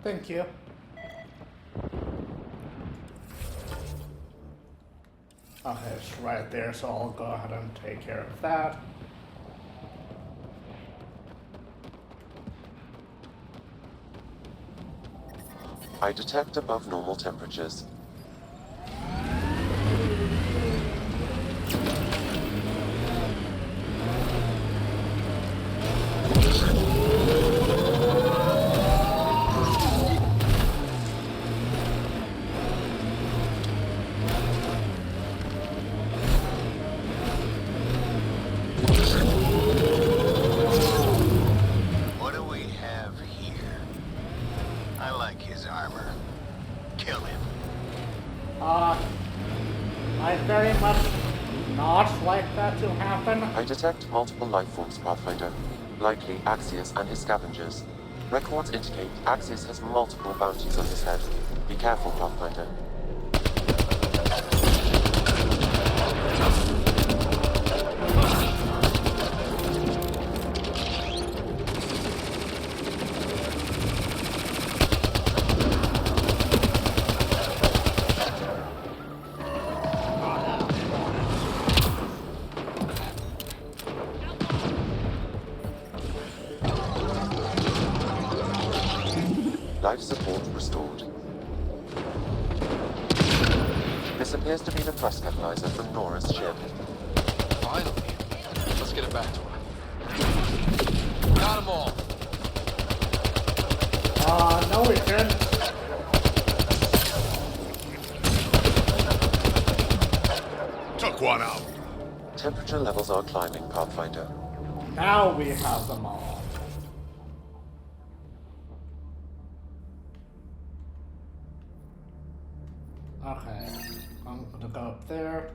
Thank you. Okay, it's right there, so I'll go ahead and take care of that. I detect above normal temperatures. What do we have here? I like his armor. Kill him. I very much not like that to happen. I detect multiple life forms, Pathfinder. Likely Axios and his scavengers. Records indicate Axios has multiple bounties on his head. Be careful, Pathfinder. Life support restored. This appears to be the thrust catalyzer from Nora's ship. Finally. Let's get it back to her. Got them all. No we didn't. Took one out. Temperature levels are climbing, Pathfinder. Now we have them all. Okay, I'm gonna go up there.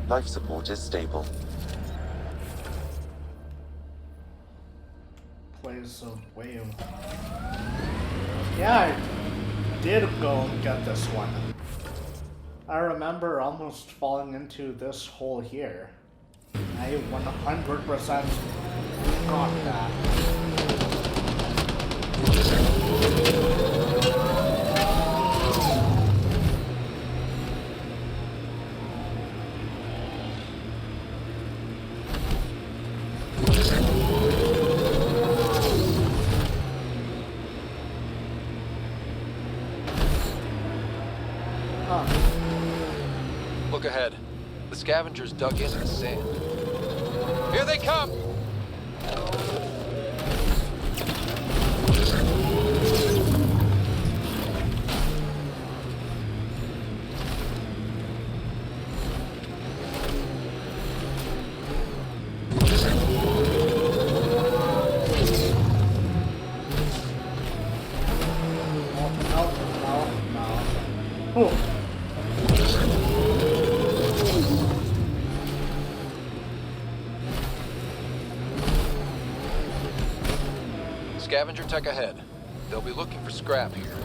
Life support is stable. Plays a wave. Yeah, I did go and get this one. I remember almost falling into this hole here. I 100% got that. Look ahead. The scavengers dug into the sand. Here they come! No. Scavenger tech ahead. They'll be looking for scrap here.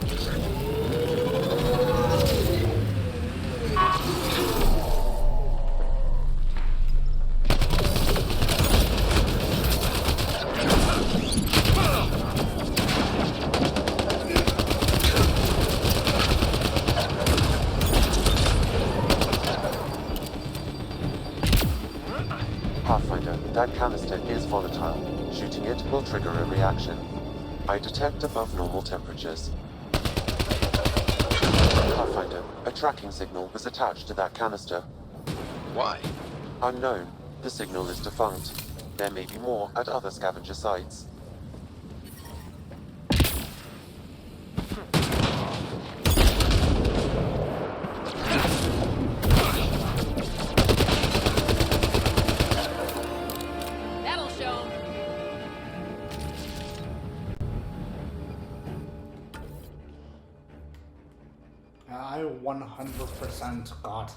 Pathfinder, that canister is volatile. Shooting it will trigger a reaction. I detect above normal temperatures. Pathfinder, a tracking signal was attached to that canister. Why? Unknown. The signal is defunct. There may be more at other scavenger sites. That'll show 'em. I 100% got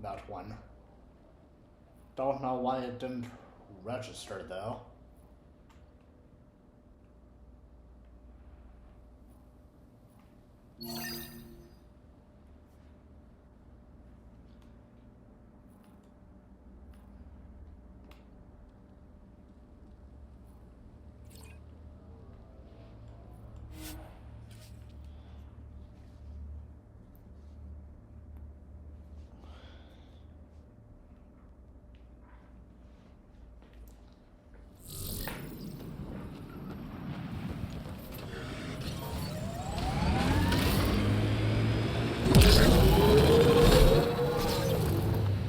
that one. Don't know why it didn't register though.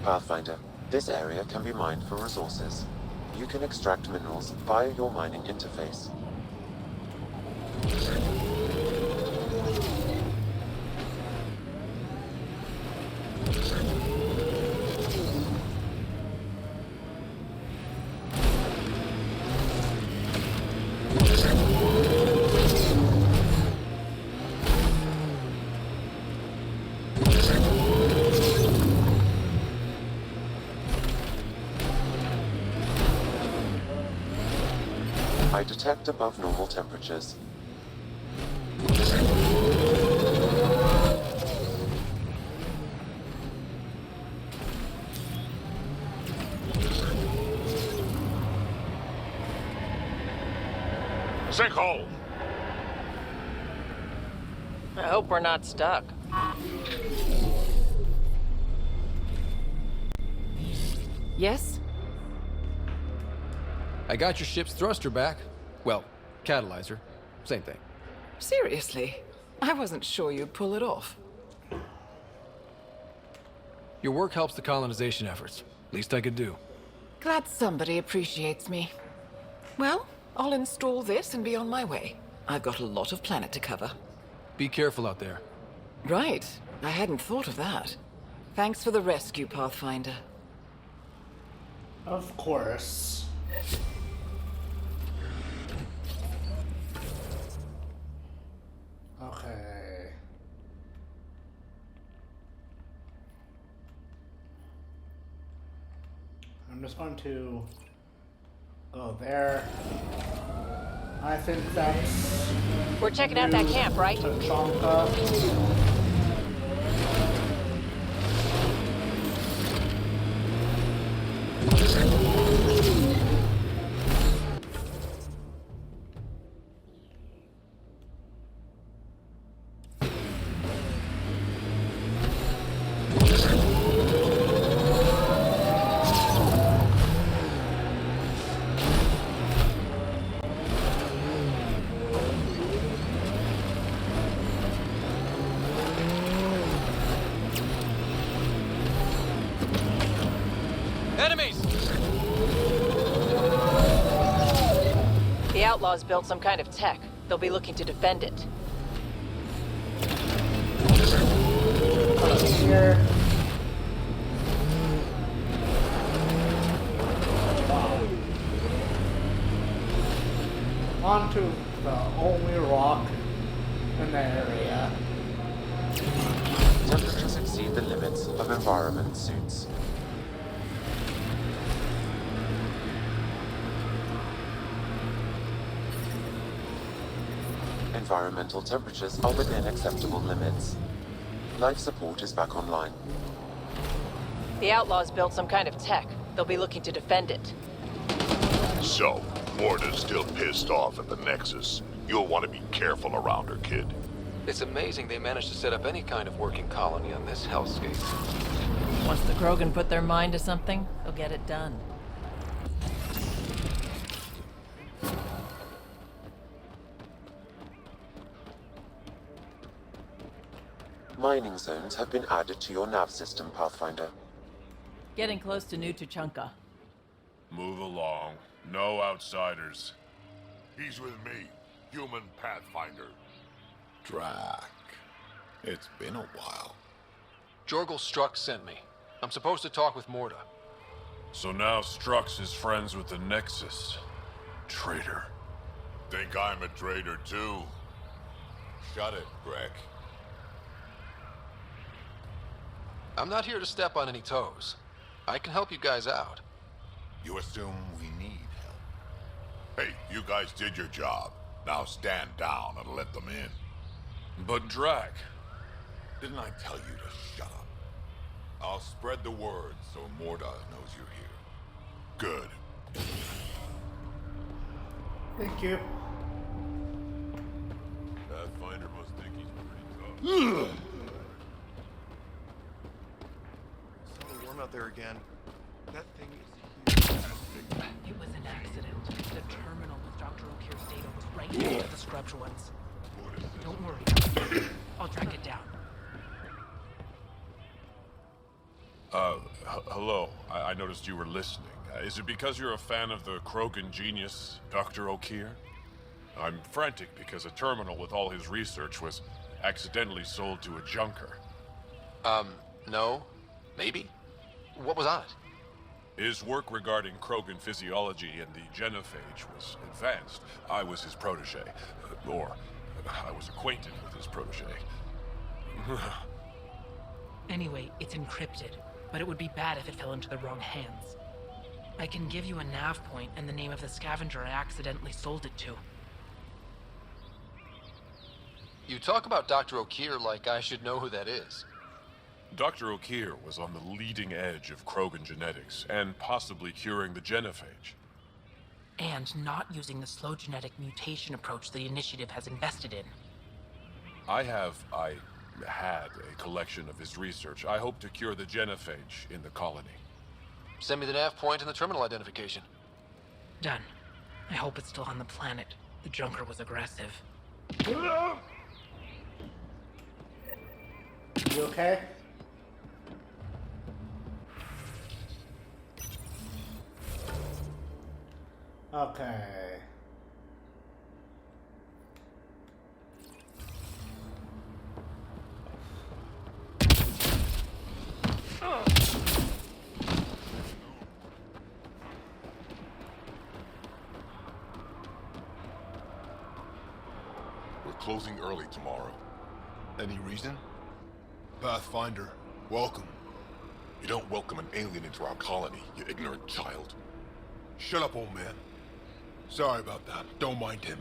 Pathfinder, this area can be mined for resources. You can extract minerals via your mining interface. I detect above normal temperatures. Sinkhole! I hope we're not stuck. Yes? I got your ship's thruster back. Well, catalyzer. Same thing. Seriously? I wasn't sure you'd pull it off. Your work helps the colonization efforts. Least I could do. Glad somebody appreciates me. Well, I'll install this and be on my way. I've got a lot of planet to cover. Be careful out there. Right. I hadn't thought of that. Thanks for the rescue, Pathfinder. Of course. Okay. I'm just going to go there. I think that's We're checking out that camp, right? Tuchanka. Enemies! The Outlaws built some kind of tech. They'll be looking to defend it. Here. Onto the only rock in the area. Temperatures exceed the limits of environment suits. Environmental temperatures are within acceptable limits. Life support is back online. The Outlaws built some kind of tech. They'll be looking to defend it. So, Morda's still pissed off at the Nexus. You'll want to be careful around her, kid. It's amazing they managed to set up any kind of working colony on this hellscape. Once the Krogan put their mind to something, they'll get it done. Mining zones have been added to your nav system, Pathfinder. Getting close to New Tuchanka. Move along. No outsiders. He's with me, human Pathfinder. Drac. It's been a while. Jorgel Strux sent me. I'm supposed to talk with Morda. So now Strux is friends with the Nexus. Traitor. Think I'm a traitor too? Shut it, Greg. I'm not here to step on any toes. I can help you guys out. You assume we need help. Hey, you guys did your job. Now stand down and let them in. But Drac, Didn't I tell you to shut up? I'll spread the word so Morda knows you're here. Good. Thank you. Pathfinder must think he's pretty tough. Something warm out there again. That thing is huge. It was an accident. The terminal with Dr. O'Keefe's data was right next to the scrubbed ones. Don't worry. I'll track it down. hello. I noticed you were listening. Is it because you're a fan of the Krogan genius, Dr. O'Keir? I'm frantic because a terminal with all his research was accidentally sold to a junker. No. Maybe? What was on it? His work regarding Krogan physiology and the genophage was advanced. I was his protege. Or, I was acquainted with his protege. Anyway, it's encrypted, but it would be bad if it fell into the wrong hands. I can give you a nav point and the name of the scavenger I accidentally sold it to. You talk about Dr. O'Keir like I should know who that is. Dr. O'Keir was on the leading edge of Krogan genetics, and possibly curing the genophage. And not using the slow genetic mutation approach the Initiative has invested in. I had a collection of his research. I hope to cure the genophage in the colony. Send me the nav point and the terminal identification. Done. I hope it's still on the planet. The Junker was aggressive. You okay? Okay. We're closing early tomorrow. Any reason? Pathfinder, welcome. You don't welcome an alien into our colony, you ignorant child. Shut up, old man. Sorry about that. Don't mind him.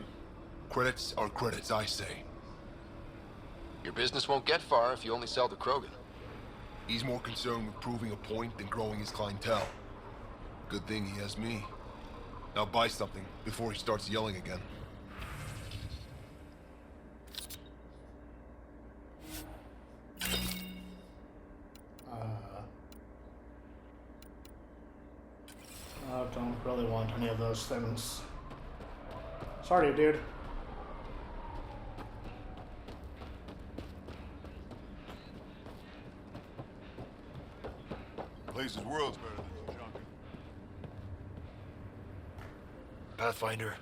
Credits are credits, I say. Your business won't get far if you only sell to Krogan. He's more concerned with proving a point than growing his clientele. Good thing he has me. Now buy something before he starts yelling again. I don't really want any of those things. Sorry, dude. Place is worlds better than Tuchanka. Pathfinder,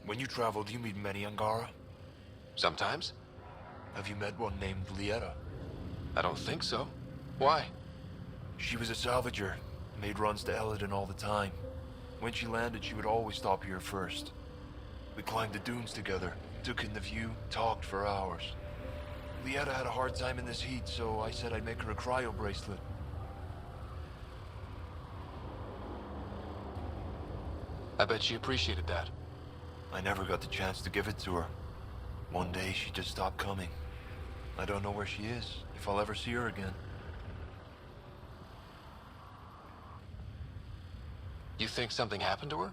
when you travel, do you meet many Angara? Sometimes. Have you met one named Lieta? I don't think so. Why? She was a salvager, made runs to Eladin all the time. When she landed, she would always stop here first. We climbed the dunes together, took in the view, talked for hours. Lieta had a hard time in this heat, so I said I'd make her a cryo bracelet. I bet she appreciated that. I never got the chance to give it to her. One day, she just stopped coming. I don't know where she is, if I'll ever see her again. You think something happened to her?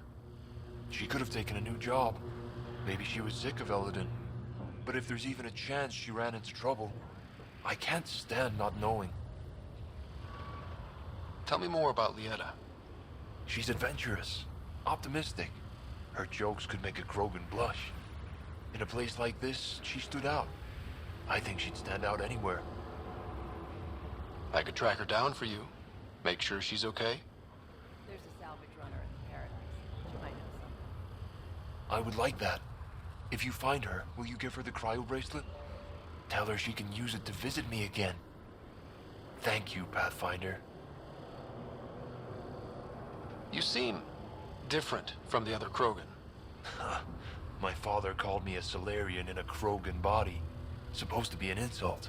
She could have taken a new job. Maybe she was sick of Eladin. But if there's even a chance she ran into trouble, I can't stand not knowing. Tell me more about Lieta. She's adventurous, optimistic. Her jokes could make a Krogan blush. In a place like this, she stood out. I think she'd stand out anywhere. I could track her down for you. Make sure she's okay. There's a salvage runner in Paradise. She might know something. I would like that. If you find her, will you give her the cryo bracelet? Tell her she can use it to visit me again. Thank you, Pathfinder. You seem different from the other Krogan. My father called me a Solarian in a Krogan body. Supposed to be an insult.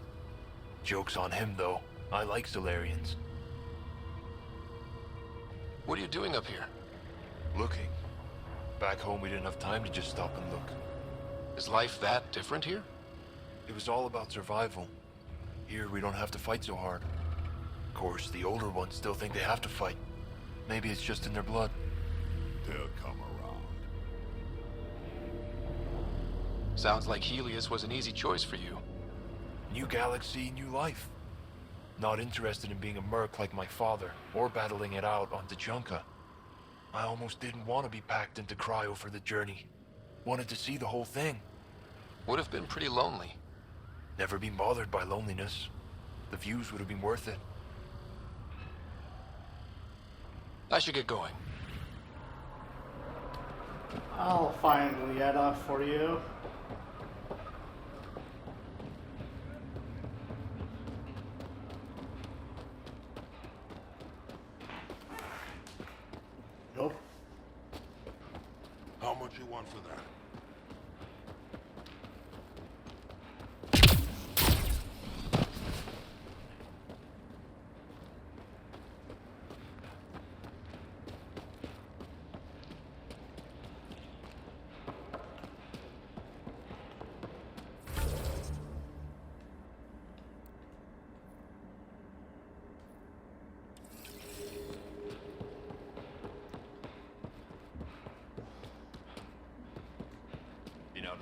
Joke's on him, though. I like Solarians. What are you doing up here? Looking. Back home, we didn't have time to just stop and look. Is life that different here? It was all about survival. Here, we don't have to fight so hard. Of course, the older ones still think they have to fight. Maybe it's just in their blood. They'll come around. Sounds like Helios was an easy choice for you. New galaxy, new life. Not interested in being a merc like my father, or battling it out on Tuchanka. I almost didn't want to be packed into cryo for the journey. Wanted to see the whole thing. Would have been pretty lonely. Never been bothered by loneliness. The views would have been worth it. I should get going. I'll find Lieta for you. Nope. How much you want for that?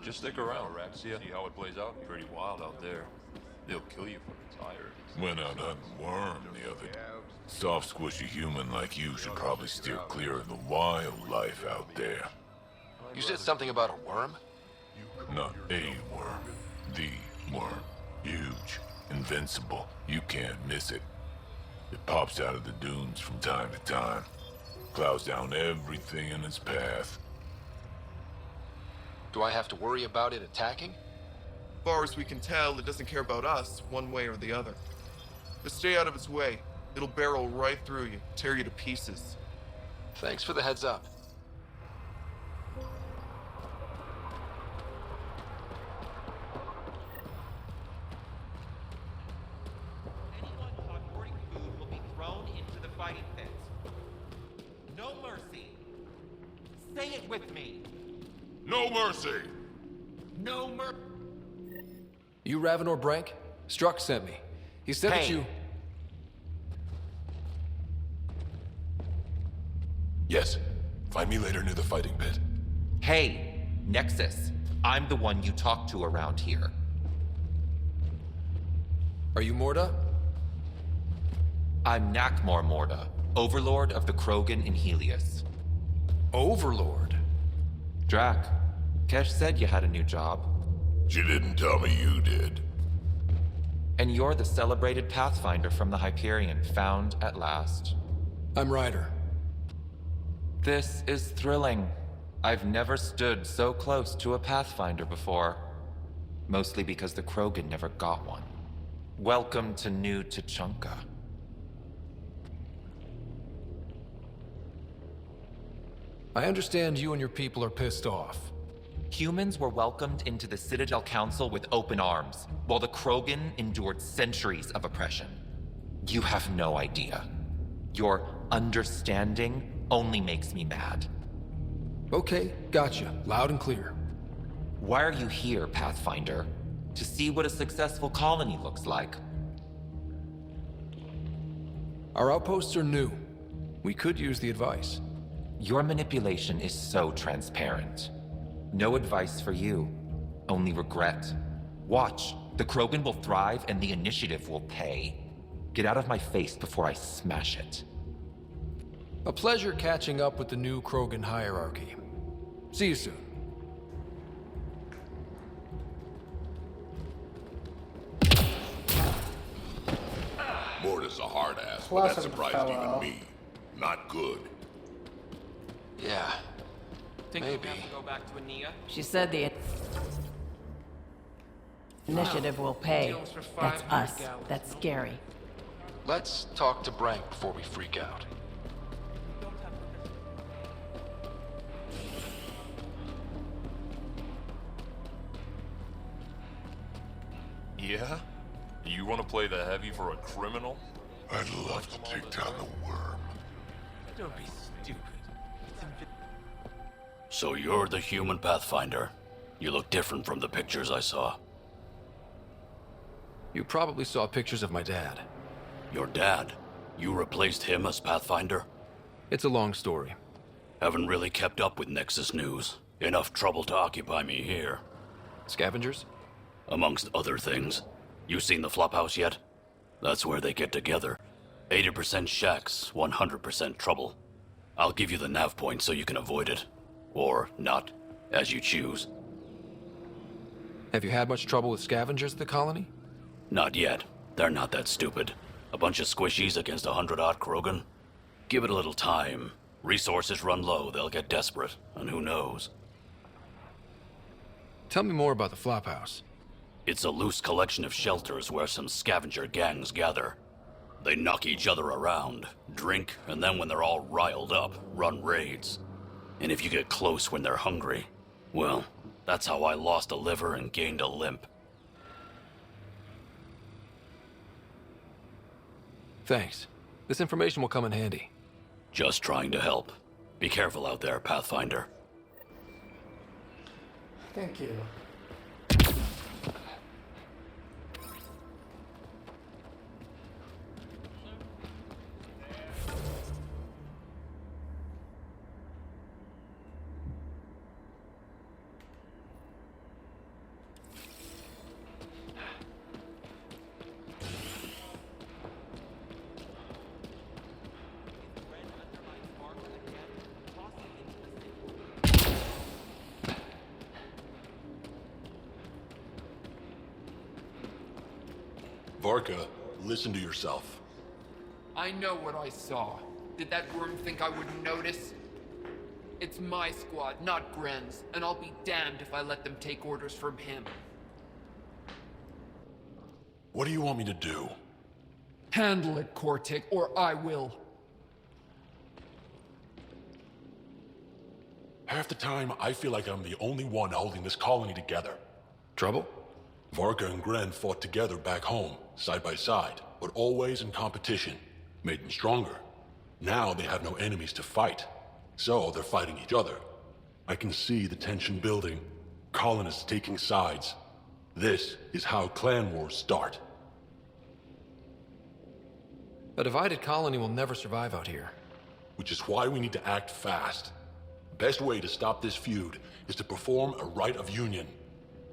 Just stick around, see how it plays out. Pretty wild out there. They'll kill you for tired. Went out hunting worm the other day. Soft, squishy human like you should probably steer clear of the wildlife out there. You said something about a worm? Not a worm. The worm. Huge. Invincible. You can't miss it. It pops out of the dunes from time to time. Plows down everything in its path. Do I have to worry about it attacking? As far as we can tell, it doesn't care about us, one way or the other. Just stay out of its way. It'll barrel right through you, tear you to pieces. Thanks for the heads up. Anyone caught hoarding food will be thrown into the fighting pits. No mercy. Say it with me. No mercy! No mercy. You Ravenor Brank? Struck sent me. He said that you... Yes. Find me later near the fighting pit. Hey, Nexus. I'm the one you talk to around here. Are you Morda? I'm Nakmor Morda, Overlord of the Krogan in Helios. Overlord? Drac, Kesh said you had a new job. She didn't tell me you did. And you're the celebrated Pathfinder from the Hyperion, found at last. I'm Ryder. This is thrilling. I've never stood so close to a Pathfinder before. Mostly because the Krogan never got one. Welcome to New Tuchanka. I understand you and your people are pissed off. Humans were welcomed into the Citadel Council with open arms, while the Krogan endured centuries of oppression. You have no idea. Your understanding only makes me mad. Okay, gotcha. Loud and clear. Why are you here, Pathfinder? To see what a successful colony looks like. Our outposts are new. We could use the advice. Your manipulation is so transparent. No advice for you, only regret. Watch, the Krogan will thrive and the initiative will pay. Get out of my face before I smash it. A pleasure catching up with the new Krogan hierarchy. See you soon. Morda's a hard ass, but that Pleasant surprised fellow. even me. Not good. Yeah. Maybe. She said the initiative will pay. That's us. That's scary. Let's talk to Brank before we freak out. Yeah? You want to play the heavy for a criminal? I'd love to take down the worm. Don't be stupid. So you're the human Pathfinder. You look different from the pictures I saw. You probably saw pictures of my dad. Your dad? You replaced him as Pathfinder? It's a long story. Haven't really kept up with Nexus news. Enough trouble to occupy me here. Scavengers? Amongst other things. You seen the Flophouse yet? That's where they get together. 80% shacks, 100% trouble. I'll give you the nav point so you can avoid it. Or not, as you choose. Have you had much trouble with scavengers at the colony? Not yet. They're not that stupid. A bunch of squishies against 100-odd Krogan. Give it a little time. Resources run low, they'll get desperate, and who knows? Tell me more about the Flophouse. It's a loose collection of shelters where some scavenger gangs gather. They knock each other around, drink, and then when they're all riled up, run raids. And if you get close when they're hungry, well, that's how I lost a liver and gained a limp. Thanks. This information will come in handy. Just trying to help. Be careful out there, Pathfinder. Thank you. Varka, listen to yourself. I know what I saw. Did that worm think I wouldn't notice? It's my squad, not Gren's, and I'll be damned if I let them take orders from him. What do you want me to do? Handle it, Cortic, or I will. Half the time, I feel like I'm the only one holding this colony together. Trouble? Varka and Gren fought together back home, side by side, but always in competition. Made them stronger. Now they have no enemies to fight, so they're fighting each other. I can see the tension building, colonists taking sides. This is how clan wars start. A divided colony will never survive out here. Which is why we need to act fast. The best way to stop this feud is to perform a rite of union.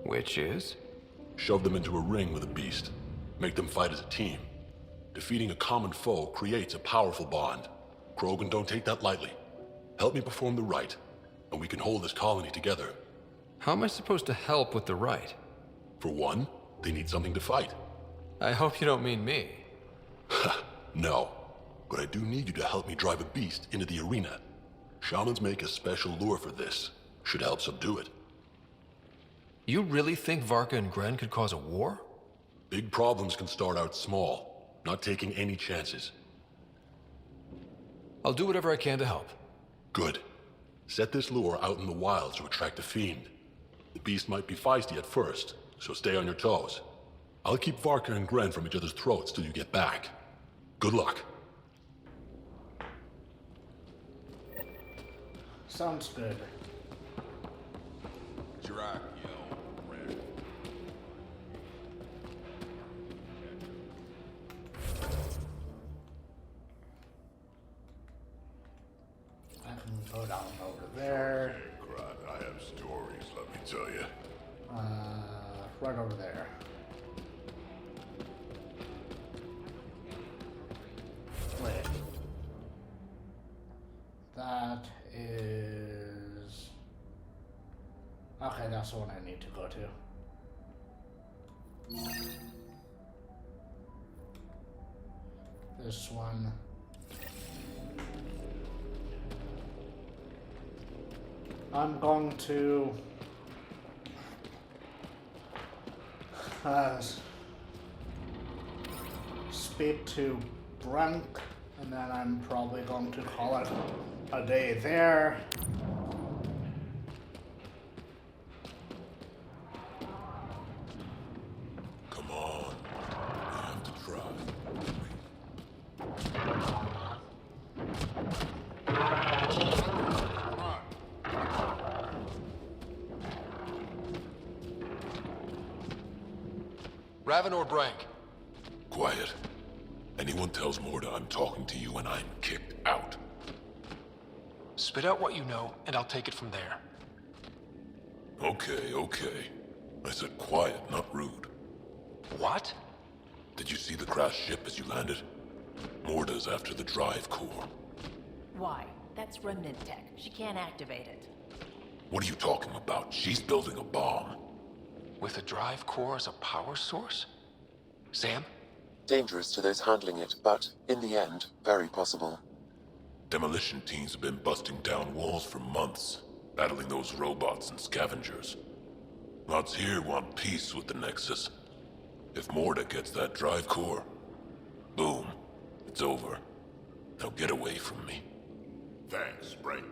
Which is? Shove them into a ring with a beast. Make them fight as a team. Defeating a common foe creates a powerful bond. Krogan don't take that lightly. Help me perform the rite, and we can hold this colony together. How am I supposed to help with the rite? For one, they need something to fight. I hope you don't mean me. No, but I do need you to help me drive a beast into the arena. Shamans make a special lure for this. Should help subdue it. You really think Varka and Gren could cause a war? Big problems can start out small, not taking any chances. I'll do whatever I can to help. Good. Set this lure out in the wilds to attract a fiend. The beast might be feisty at first, so stay on your toes. I'll keep Varka and Gren from each other's throats till you get back. Good luck. Sounds good. Jirak, I can go down over there. I have stories, let me tell you. Right over there. Wait. That is... Okay, that's the one I need to go to. This one. I'm going to speak to Brunk, and then I'm probably going to call it a day there. Come on, you have to try. Raven or Brank? Quiet. Anyone tells Morda I'm talking to you and I'm kicked out. Spit out what you know, and I'll take it from there. Okay. I said quiet, not rude. What? Did you see the crashed ship as you landed? Morda's after the drive core. Why? That's remnant tech. She can't activate it. What are you talking about? She's building a bomb. With a drive core as a power source? Sam? Dangerous to those handling it, but, in the end, very possible. Demolition teams have been busting down walls for months, battling those robots and scavengers. Lots here want peace with the Nexus. If Morda gets that drive core, boom, it's over. Now get away from me. Thanks, Frank.